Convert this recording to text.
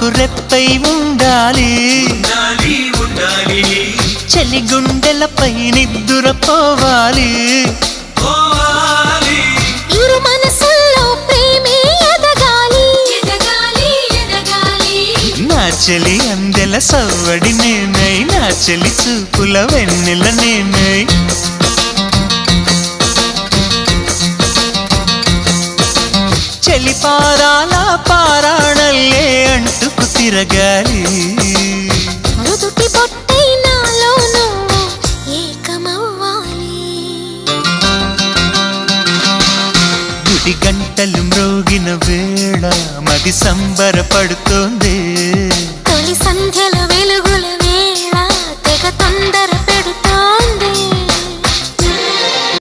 నాకు రెప్పై ఉండాలి చలి గుండెలపై నిద్దురపోవాలి ఇరు మనసుల్లో ప్రేమే ఎదగాలి నా చెలి అందెల సవ్వడి నేనై నా చెలి చూపుల వెన్నెల నేనై చెలి పారాల పారాణల్లే అంటుకు తిరగాలి నుదుటి బొట్టై నాలో నువ్వు ఏకమవ్వాలి గుడి గంటలు మ్రోగిన వేళ మది సంబరపడుతోంది తొలి సంధ్యల